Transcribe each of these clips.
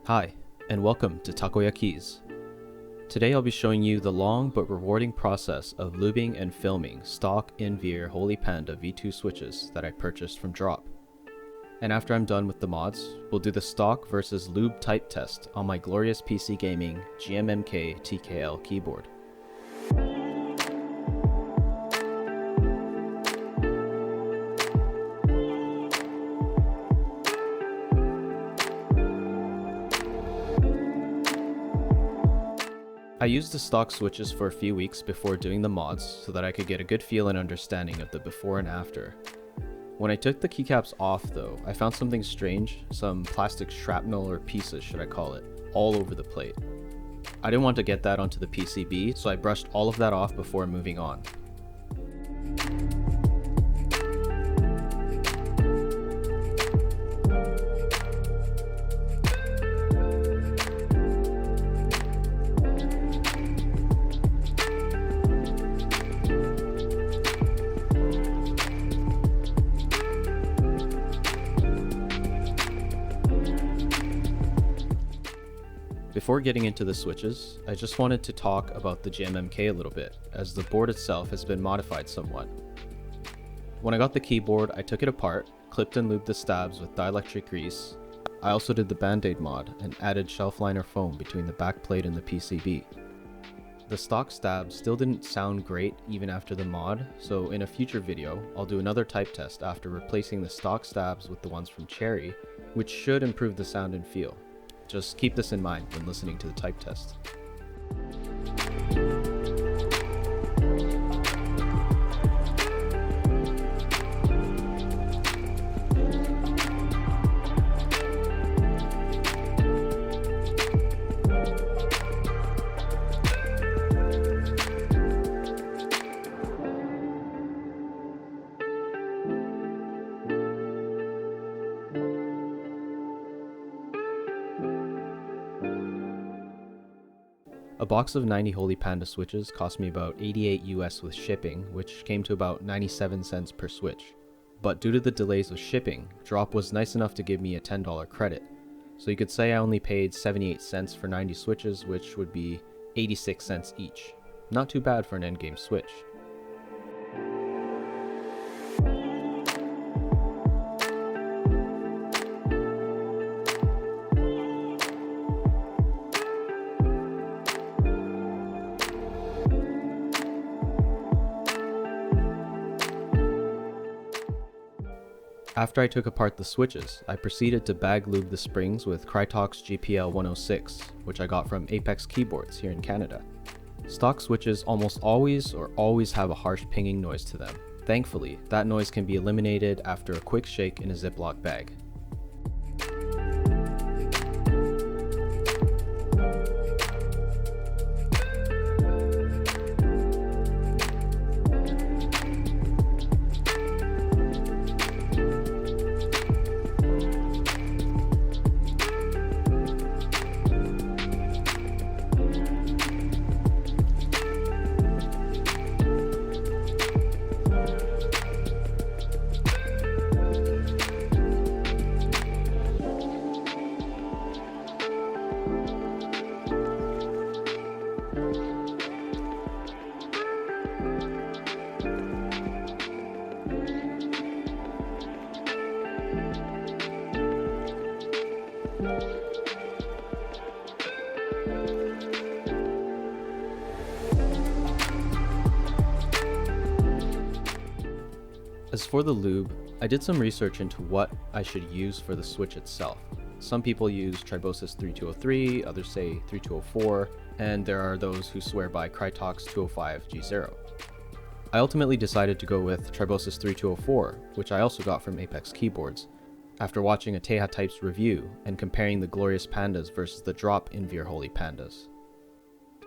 Hi, and welcome to Takoyaki's. Today I'll be showing you the long but rewarding process of lubing and filming stock in-veer Holy Panda V2 switches that I purchased from Drop. And after I'm done with the mods, we'll do the stock versus lube type test on my glorious PC Gaming GMMK TKL keyboard. I used the stock switches for a few weeks before doing the mods so that I could get a good feel and understanding of the before and after. When I took the keycaps off though, I found something strange, some plastic shrapnel or pieces should I call it, all over the plate. I didn't want to get that onto the PCB, so I brushed all of that off before moving on. Before getting into the switches, I just wanted to talk about the GMMK a little bit, as the board itself has been modified somewhat. When I got the keyboard, I took it apart, clipped and lubed the stabs with dielectric grease. I also did the band-aid mod and added shelf liner foam between the backplate and the PCB. The stock stabs still didn't sound great even after the mod, so in a future video, I'll do another type test after replacing the stock stabs with the ones from Cherry, which should improve the sound and feel. Just keep this in mind when listening to the type test. A box of 90 Holy Panda switches cost me about 88 US with shipping, which came to about 97 cents per switch. But due to the delays with shipping, Drop was nice enough to give me a $10 credit. So you could say I only paid 78 cents for 90 switches, which would be 86 cents each. Not too bad for an endgame switch. After I took apart the switches, I proceeded to bag lube the springs with Krytox GPL 106, which I got from Apex Keyboards here in Canada. Stock switches almost always have a harsh pinging noise to them. Thankfully, that noise can be eliminated after a quick shake in a Ziploc bag. As for the lube, I did some research into what I should use for the switch itself. Some people use Tribosys 3203, others say 3204, and there are those who swear by Krytox 205G0. I ultimately decided to go with Tribosys 3204, which I also got from Apex Keyboards, after watching a Teha Types review and comparing the glorious pandas versus the Drop in-veer Holy Pandas.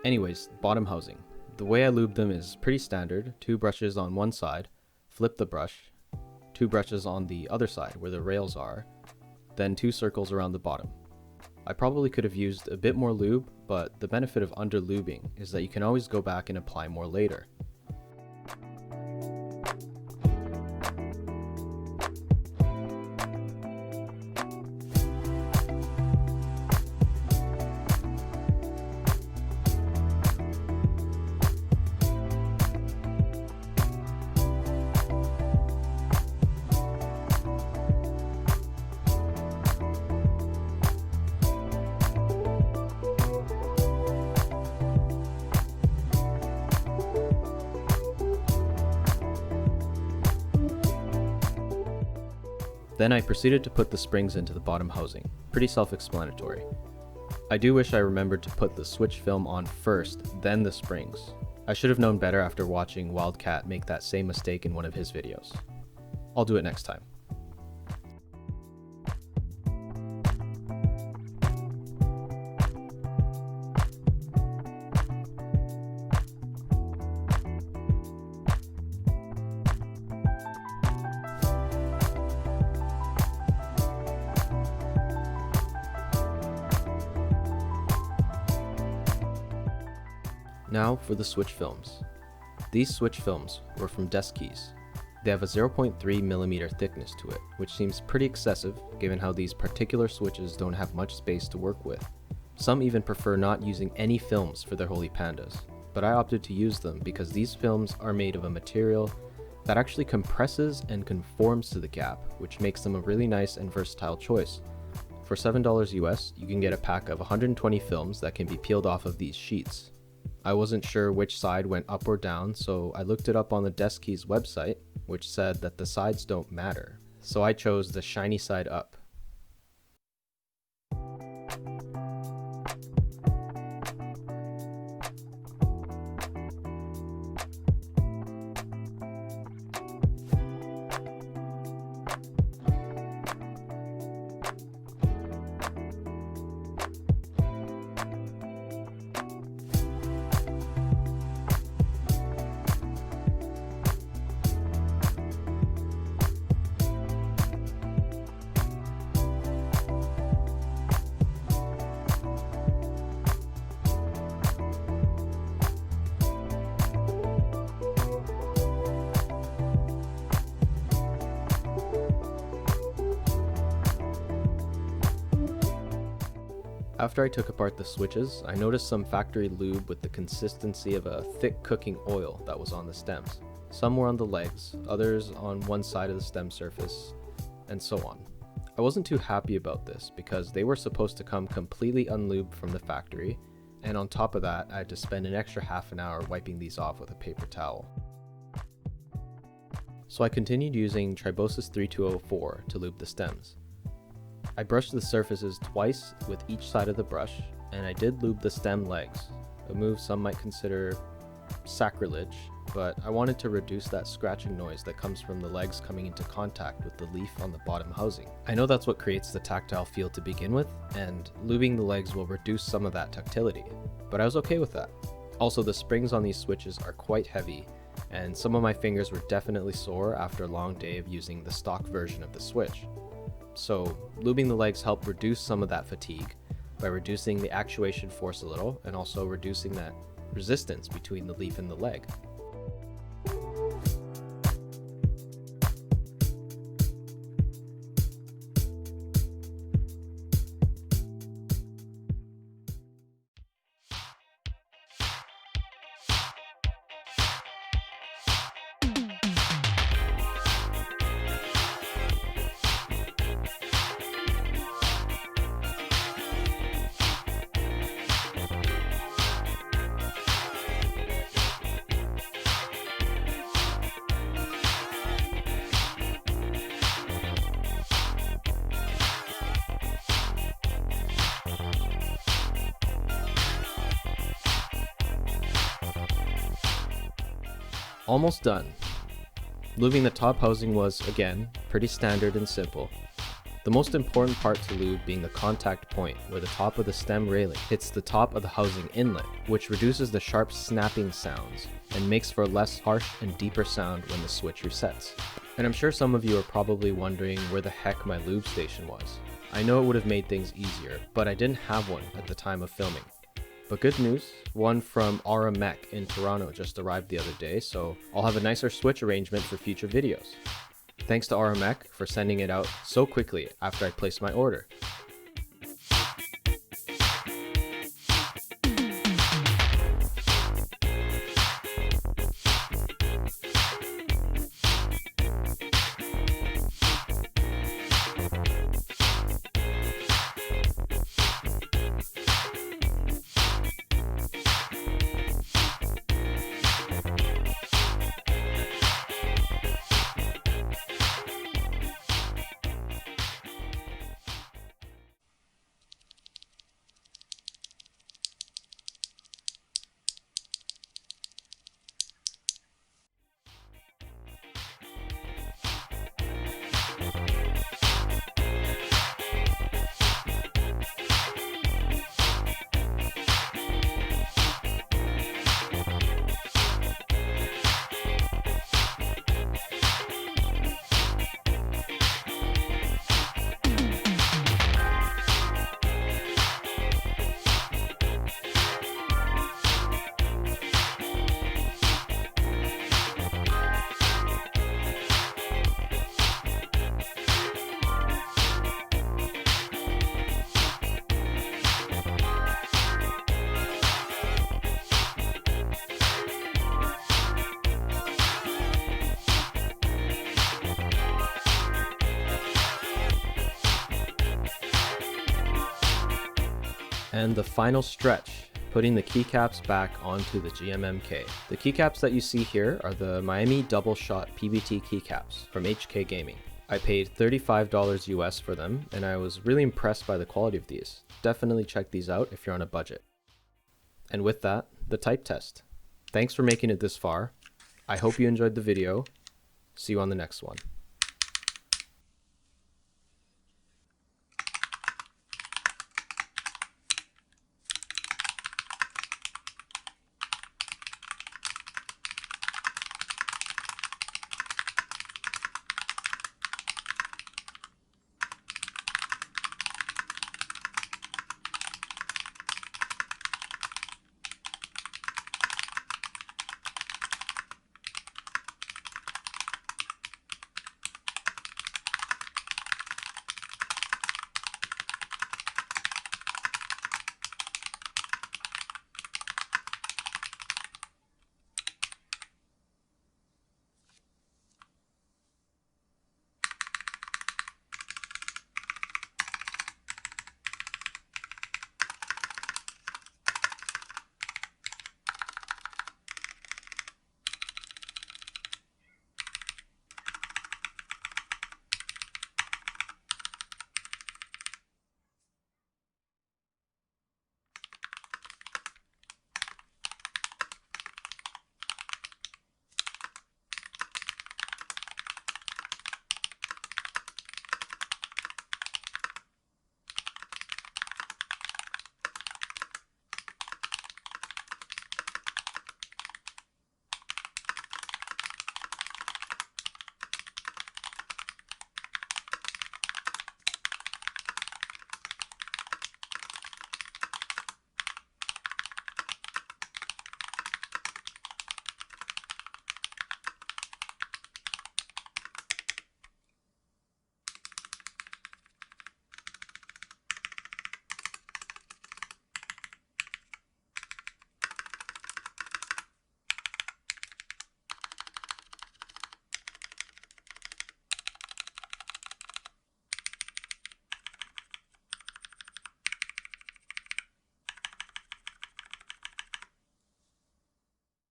Anyways, bottom housing. The way I lube them is pretty standard, 2 brushes on one side, flip the brush, 2 brushes on the other side where the rails are, then 2 circles around the bottom. I probably could have used a bit more lube, but the benefit of under lubing is that you can always go back and apply more later. Then I proceeded to put the springs into the bottom housing. Pretty self-explanatory. I do wish I remembered to put the switch film on first, then the springs. I should have known better after watching Wildcat make that same mistake in one of his videos. I'll do it next time. Now for the switch films. These switch films were from Desk Keys. They have a 0.3mm thickness to it, which seems pretty excessive given how these particular switches don't have much space to work with. Some even prefer not using any films for their Holy Pandas, but I opted to use them because these films are made of a material that actually compresses and conforms to the gap, which makes them a really nice and versatile choice. For $7 US, you can get a pack of 120 films that can be peeled off of these sheets. I wasn't sure which side went up or down, so I looked it up on the Desk Keys website, which said that the sides don't matter. So I chose the shiny side up. After I took apart the switches, I noticed some factory lube with the consistency of a thick cooking oil that was on the stems. Some were on the legs, others on one side of the stem surface, and so on. I wasn't too happy about this because they were supposed to come completely unlubed from the factory, and on top of that, I had to spend an extra half an hour wiping these off with a paper towel. So I continued using Tribosis 3204 to lube the stems. I brushed the surfaces twice with each side of the brush, and I did lube the stem legs, a move some might consider sacrilege, but I wanted to reduce that scratching noise that comes from the legs coming into contact with the leaf on the bottom housing. I know that's what creates the tactile feel to begin with, and lubing the legs will reduce some of that tactility, but I was okay with that. Also, the springs on these switches are quite heavy, and some of my fingers were definitely sore after a long day of using the stock version of the switch. So, lubing the legs helped reduce some of that fatigue by reducing the actuation force a little and also reducing that resistance between the leaf and the leg. Almost done. Lubing the top housing was, again, pretty standard and simple. The most important part to lube being the contact point where the top of the stem railing hits the top of the housing inlet, which reduces the sharp snapping sounds and makes for a less harsh and deeper sound when the switch resets. And I'm sure some of you are probably wondering where the heck my lube station was. I know it would have made things easier, but I didn't have one at the time of filming. But good news, one from Aura Mech in Toronto just arrived the other day, so I'll have a nicer switch arrangement for future videos. Thanks to Aura Mech for sending it out so quickly after I placed my order. And the final stretch, putting the keycaps back onto the GMMK. The keycaps that you see here are the Miami Double Shot PBT keycaps from HK Gaming. I paid $35 US for them, and I was really impressed by the quality of these. Definitely check these out if you're on a budget. And with that, the type test. Thanks for making it this far. I hope you enjoyed the video. See you on the next one.